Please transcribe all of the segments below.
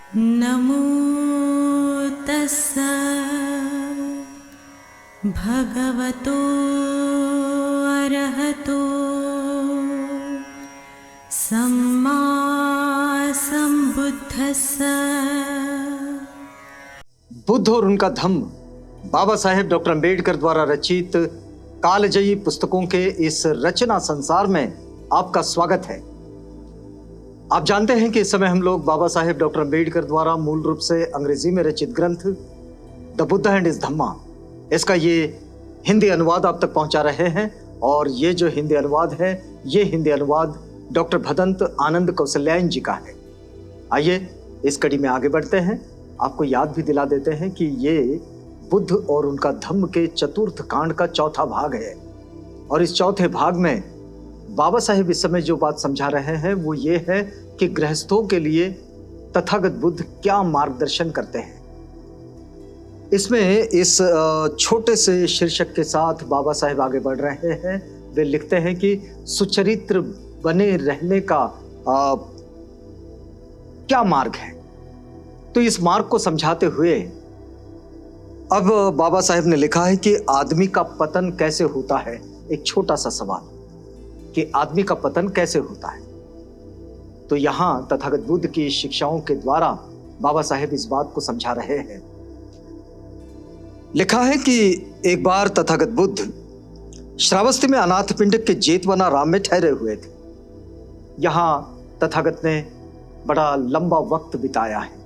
नमो तस्स भगवतो अरहतो सम्मा सम्बुद्धस्स। बुद्ध और उनका धम्म बाबा साहेब डॉक्टर अम्बेडकर द्वारा रचित कालजयी पुस्तकों के इस रचना संसार में आपका स्वागत है। आप जानते हैं कि इस समय हम लोग बाबा साहेब डॉक्टर अम्बेडकर द्वारा मूल रूप से अंग्रेजी में रचित ग्रंथ द बुद्ध एंड हिज धम्मा, इसका ये हिंदी अनुवाद आप तक पहुंचा रहे हैं। और ये जो हिंदी अनुवाद है, ये हिंदी अनुवाद डॉक्टर भदंत आनंद कौशल्यायन जी का है। आइए इस कड़ी में आगे बढ़ते हैं। आपको याद भी दिला देते हैं कि ये बुद्ध और उनका धम्म के चतुर्थ कांड का चौथा भाग है। और इस चौथे भाग में बाबा साहेब इस समय जो बात समझा रहे हैं वो ये है कि गृहस्थों के लिए तथागत बुद्ध क्या मार्गदर्शन करते हैं। इसमें इस छोटे से शीर्षक के साथ बाबा साहेब आगे बढ़ रहे हैं। वे लिखते हैं कि सुचरित्र बने रहने का क्या मार्ग है। तो इस मार्ग को समझाते हुए अब बाबा साहेब ने लिखा है कि आदमी का पतन कैसे होता है। एक छोटा सा सवाल कि आदमी का पतन कैसे होता है। तो यहां तथागत बुद्ध की शिक्षाओं के द्वारा बाबा साहेब इस बात को समझा रहे हैं। लिखा है कि एक बार तथागत बुद्ध श्रावस्ती में अनाथ पिंडक के जेतवना राम में ठहरे हुए थे। यहां तथागत ने बड़ा लंबा वक्त बिताया है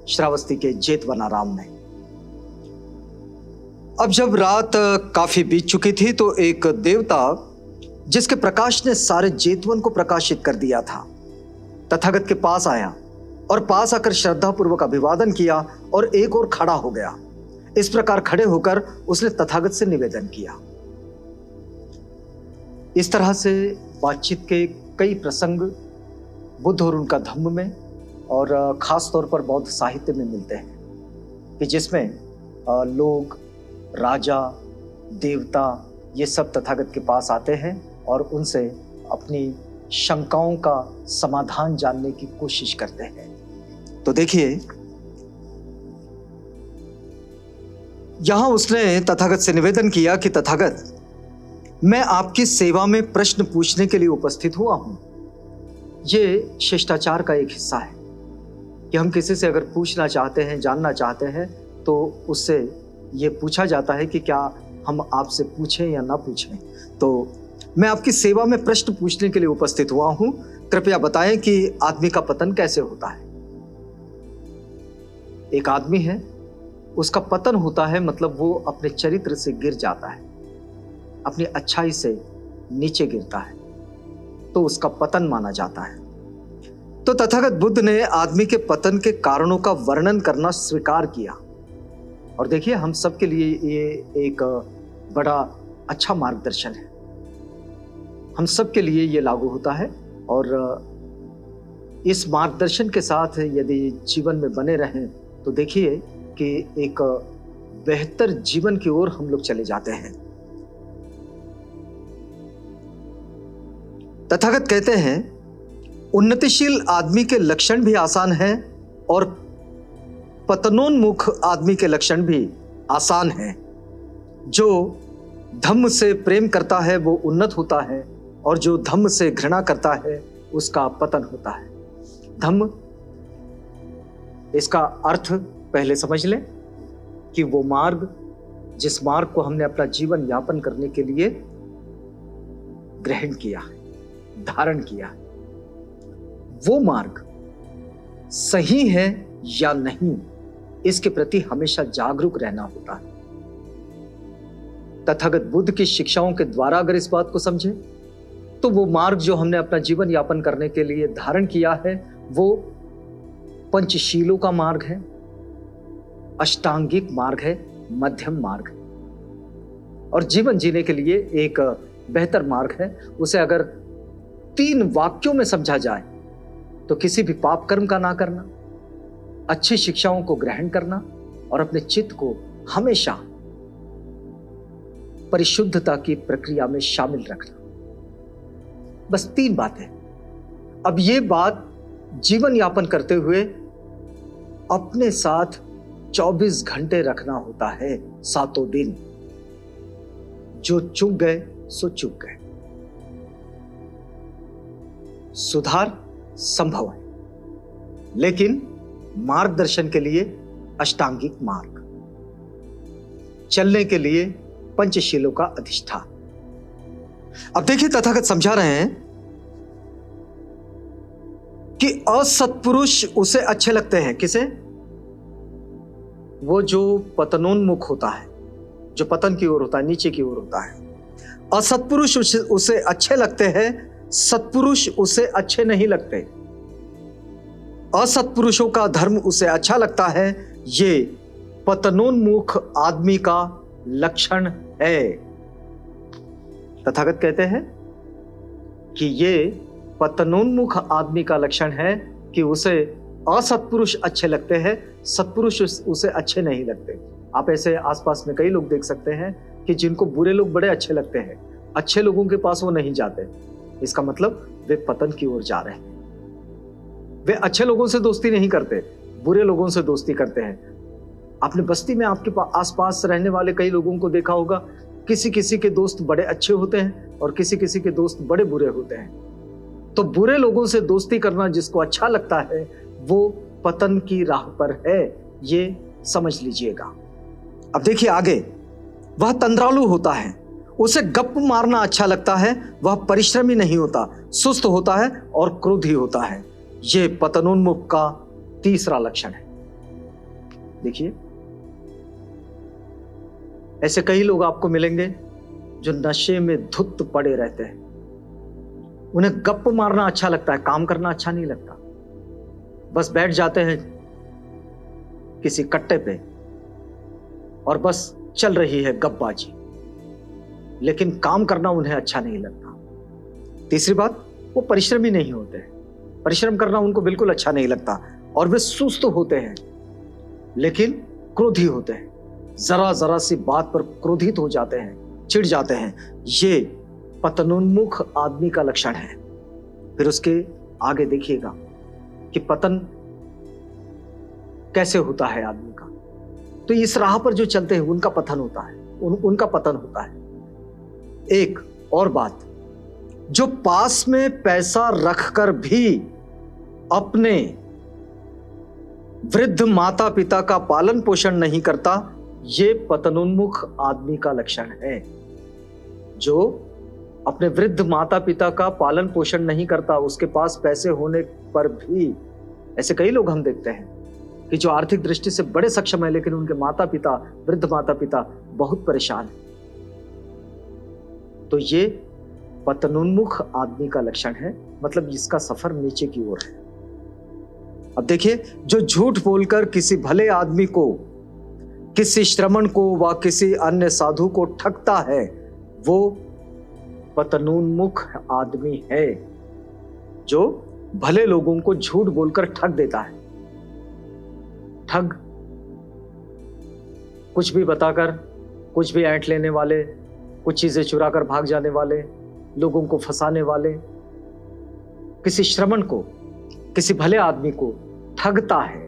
श्रावस्ती के जेतवना राम में। अब जब रात काफी बीत चुकी थी तो एक देवता जिसके प्रकाश ने सारे जेतवन को प्रकाशित कर दिया था, तथागत के पास आया और पास आकर श्रद्धापूर्वक अभिवादन किया और एक और खड़ा हो गया। इस प्रकार खड़े होकर उसने तथागत से निवेदन किया। इस तरह से बातचीत के कई प्रसंग बुद्ध और उनका धम्म में और खास तौर पर बौद्ध साहित्य में मिलते हैं कि जिसमें लोग, राजा, देवता ये सब तथागत के पास आते हैं और उनसे अपनी शंकाओं का समाधान जानने की कोशिश करते हैं। तो देखिए यहां उसने तथागत से निवेदन किया कि तथागत, मैं आपकी सेवा में प्रश्न पूछने के लिए उपस्थित हुआ हूं। ये शिष्टाचार का एक हिस्सा है कि हम किसी से अगर पूछना चाहते हैं, जानना चाहते हैं, तो उससे ये पूछा जाता है कि क्या हम आपसे पूछें या ना पूछें। तो मैं आपकी सेवा में प्रश्न पूछने के लिए उपस्थित हुआ हूं। कृपया बताएं कि आदमी का पतन कैसे होता है। एक आदमी है, उसका पतन होता है मतलब वो अपने चरित्र से गिर जाता है, अपनी अच्छाई से नीचे गिरता है, तो उसका पतन माना जाता है। तो तथागत बुद्ध ने आदमी के पतन के कारणों का वर्णन करना स्वीकार किया। और देखिए हम सब के लिए ये एक बड़ा अच्छा मार्गदर्शन है, हम सब के लिए ये लागू होता है। और इस मार्गदर्शन के साथ यदि जीवन में बने रहें तो देखिए कि एक बेहतर जीवन की ओर हम लोग चले जाते हैं। तथागत कहते हैं उन्नतिशील आदमी के लक्षण भी आसान हैं और पतनोन्मुख आदमी के लक्षण भी आसान हैं। जो धम्म से प्रेम करता है वो उन्नत होता है और जो धम्म से घृणा करता है उसका पतन होता है। धम्म, इसका अर्थ पहले समझ लें कि वो मार्ग, जिस मार्ग को हमने अपना जीवन यापन करने के लिए ग्रहण किया है, धारण किया है, वो मार्ग सही है या नहीं, इसके प्रति हमेशा जागरूक रहना होता है। तथागत बुद्ध की शिक्षाओं के द्वारा अगर इस बात को समझें तो वो मार्ग जो हमने अपना जीवन यापन करने के लिए धारण किया है वो पंचशीलों का मार्ग है, अष्टांगिक मार्ग है, मध्यम मार्ग है और जीवन जीने के लिए एक बेहतर मार्ग है। उसे अगर 3 वाक्यों में समझा जाए तो किसी भी पाप कर्म का ना करना, अच्छी शिक्षाओं को ग्रहण करना और अपने चित्त को हमेशा परिशुद्धता की प्रक्रिया में शामिल रखना। बस 3 बातें। अब ये बात जीवन यापन करते हुए अपने साथ 24 घंटे रखना होता है, सातों दिन। जो चूक गए सो चूक गए। सुधार संभव है, लेकिन मार्गदर्शन के लिए अष्टांगिक मार्ग, चलने के लिए पंचशीलों का अधिष्ठान। अब देखिए, तथागत समझा रहे हैं कि असत्पुरुष उसे अच्छे लगते हैं। किसे? वो जो पतनोन्मुख होता है, जो पतन की ओर होता है, नीचे की ओर होता है। असत्पुरुष उसे अच्छे लगते हैं, सत्पुरुष उसे अच्छे नहीं लगते। असत्पुरुषों का धर्म उसे अच्छा लगता है। ये पतनोन्मुख आदमी का लक्षण है। तथागत कहते हैं कि ये पतनोन्मुख आदमी का लक्षण है कि उसे असत्पुरुष अच्छे लगते हैं, सत्पुरुष उसे अच्छे नहीं लगते। आप ऐसे आसपास में कई लोग देख सकते हैं कि जिनको बुरे लोग बड़े अच्छे लगते हैं, अच्छे लोगों के पास वो नहीं जाते। इसका मतलब वे पतन की ओर जा रहे हैं। वे अच्छे लोगों से दोस्ती नहीं करते, बुरे लोगों से दोस्ती करते हैं। आपने बस्ती में आपके आसपास रहने वाले कई लोगों को देखा होगा, किसी किसी के दोस्त बड़े अच्छे होते हैं और किसी किसी के दोस्त बड़े बुरे होते हैं। तो बुरे लोगों से दोस्ती करना जिसको अच्छा लगता है, वो पतन की राह पर है, ये समझ लीजिएगा। अब देखिए आगे, वह तंद्रालु होता है, उसे गप मारना अच्छा लगता है, वह परिश्रमी नहीं होता, सुस्त होता है और क्रोधी होता है। ये पतनोन्मुख का तीसरा लक्षण है। देखिए, ऐसे कई लोग आपको मिलेंगे जो नशे में धुत पड़े रहते हैं। उन्हें गप मारना अच्छा लगता है, काम करना अच्छा नहीं लगता। बस बैठ जाते हैं किसी कट्टे पे और बस चल रही है गपबाजी, लेकिन काम करना उन्हें अच्छा नहीं लगता। तीसरी बात, वो परिश्रमी नहीं होते हैं, परिश्रम करना उनको बिल्कुल अच्छा नहीं लगता। और वे सुस्त होते हैं, लेकिन क्रोधी होते हैं, जरा जरा सी बात पर क्रोधित हो जाते हैं, चिढ़ जाते हैं। ये पतनोन्मुख आदमी का लक्षण है। फिर उसके आगे देखिएगा कि पतन कैसे होता है आदमी का। तो इस राह पर जो चलते हैं उनका पतन होता है, उनका पतन होता है। एक और बात, जो पास में पैसा रखकर भी अपने वृद्ध माता पिता का पालन पोषण नहीं करता, ये पतनोन्मुख आदमी का लक्षण है। जो अपने वृद्ध माता पिता का पालन पोषण नहीं करता, उसके पास पैसे होने पर भी, ऐसे कई लोग हम देखते हैं कि जो आर्थिक दृष्टि से बड़े सक्षम है, लेकिन उनके माता पिता, वृद्ध माता पिता बहुत परेशान है। तो ये पतनोन्मुख आदमी का लक्षण है, मतलब इसका सफर नीचे की ओर है। अब देखिए, जो झूठ बोलकर किसी भले आदमी को, किसी श्रमण को व किसी अन्य साधु को ठगता है, वो पतनोन्मुख आदमी है। जो भले लोगों को झूठ बोलकर ठग देता है। ठग कुछ भी बताकर, कुछ भी ऐंठ लेने वाले, कुछ चीजें चुरा कर भाग जाने वाले, लोगों को फंसाने वाले, किसी श्रमण को, किसी भले आदमी को ठगता है,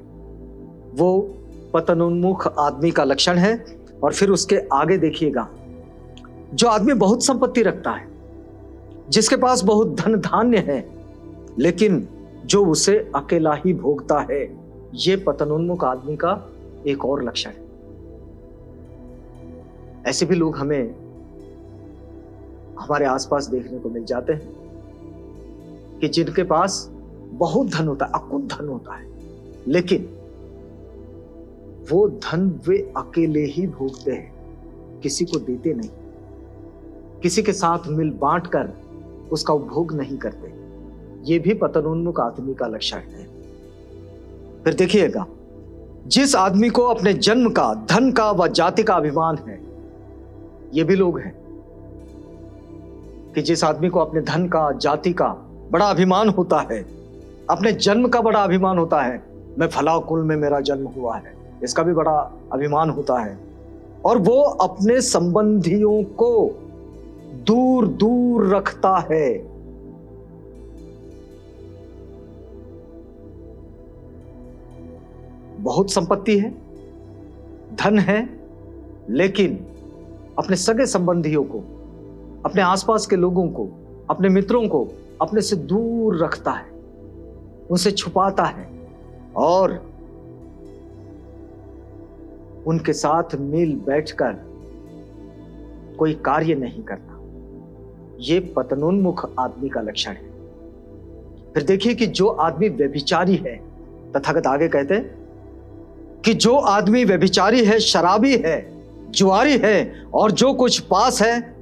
वो पतनोन्मुख आदमी का लक्षण है। और फिर उसके आगे देखिएगा, जो आदमी बहुत संपत्ति रखता है, जिसके पास बहुत धन धान्य है, लेकिन जो उसे अकेला ही भोगता है, ये पतनोन्मुख आदमी का एक और लक्षण है। ऐसे भी लोग हमें हमारे आसपास देखने को मिल जाते हैं कि जिनके पास बहुत धन होता है, अकुत धन होता है, लेकिन वो धन वे अकेले ही भोगते हैं, किसी को देते नहीं, किसी के साथ मिल बांट कर उसका उपभोग नहीं करते। ये भी पतनोन्मुख आदमी का लक्षण है। फिर देखिएगा, जिस आदमी को अपने जन्म का, धन का व जाति का अभिमान है, ये भी लोग हैं कि जिस आदमी को अपने धन का, जाति का बड़ा अभिमान होता है, अपने जन्म का बड़ा अभिमान होता है, मैं फला कुल में मेरा जन्म हुआ है, इसका भी बड़ा अभिमान होता है। और वो अपने संबंधियों को दूर दूर रखता है। बहुत संपत्ति है, धन है, लेकिन अपने सगे संबंधियों को, अपने आसपास के लोगों को, अपने मित्रों को अपने से दूर रखता है, उनसे छुपाता है और उनके साथ मिल बैठकर कोई कार्य नहीं करता। ये पतनोन्मुख आदमी का लक्षण है। फिर देखिए कि जो आदमी व्यभिचारी है, तथागत आगे कहते हैं कि जो आदमी व्यभिचारी है, शराबी है, जुआरी है और जो कुछ पास है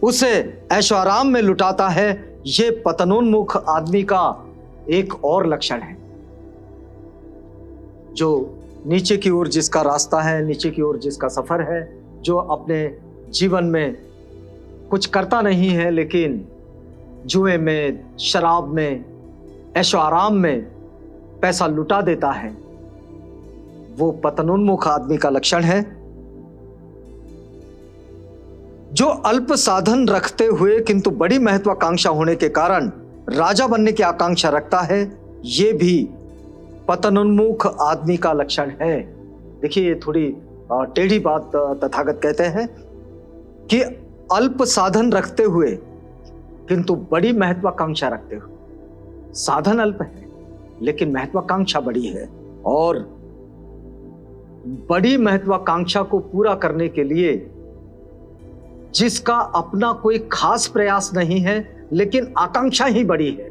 उसे ऐशो आराम में लुटाता है, ये पतनोन्मुख आदमी का एक और लक्षण है। जो नीचे की ओर जिसका रास्ता है, नीचे की ओर जिसका सफर है, जो अपने जीवन में कुछ करता नहीं है लेकिन जुए में, शराब में, ऐशो आराम में पैसा लुटा देता है, वो पतनोन्मुख आदमी का लक्षण है। जो अल्प साधन रखते हुए किंतु बड़ी महत्वाकांक्षा होने के कारण राजा बनने की आकांक्षा रखता है, ये भी पतनोन्मुख आदमी का लक्षण है। देखिए, ये थोड़ी टेढ़ी बात तथागत कहते हैं कि अल्प साधन रखते हुए किंतु बड़ी महत्वाकांक्षा रखते हुए। साधन अल्प है लेकिन महत्वाकांक्षा बड़ी है, और बड़ी महत्वाकांक्षा को पूरा करने के लिए जिसका अपना कोई खास प्रयास नहीं है लेकिन आकांक्षा ही बड़ी है,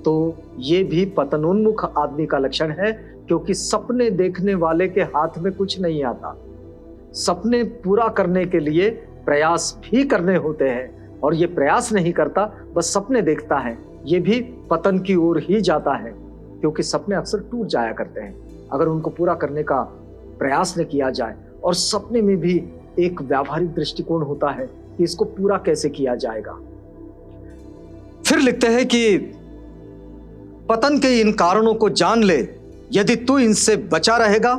तो ये भी पतनोन्मुख आदमी का लक्षण है। क्योंकि सपने देखने वाले के हाथ में कुछ नहीं आता। सपने पूरा करने के लिए प्रयास भी करने होते हैं, और ये प्रयास नहीं करता, बस सपने देखता है, ये भी पतन की ओर ही जाता है। क्योंकि सपने अक्सर टूट जाया करते हैं अगर उनको पूरा करने का प्रयास न किया जाए, और सपने में भी एक व्यावहारिक दृष्टिकोण होता है कि इसको पूरा कैसे किया जाएगा। फिर लिखते हैं कि पतन के इन कारणों को जान ले, यदि तू इनसे बचा रहेगा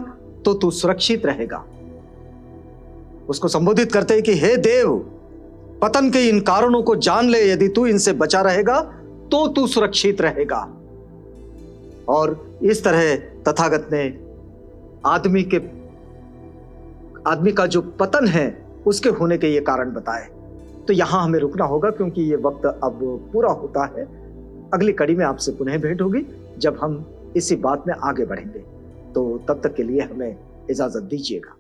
तो तू सुरक्षित रहेगा। उसको संबोधित करते हैं कि हे देव, पतन के इन कारणों को जान ले, यदि तू इनसे बचा रहेगा तो तू सुरक्षित रहेगा। और इस तरह तथागत ने आदमी का जो पतन है उसके होने के ये कारण बताए। तो यहां हमें रुकना होगा क्योंकि ये वक्त अब पूरा होता है। अगली कड़ी में आपसे पुनः भेंट होगी जब हम इसी बात में आगे बढ़ेंगे। तो तब तक के लिए हमें इजाजत दीजिएगा।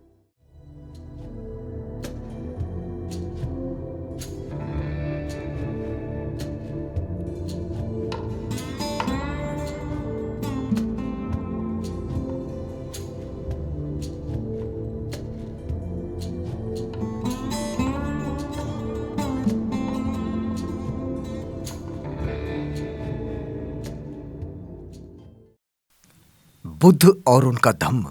बुद्ध और उनका धम्म।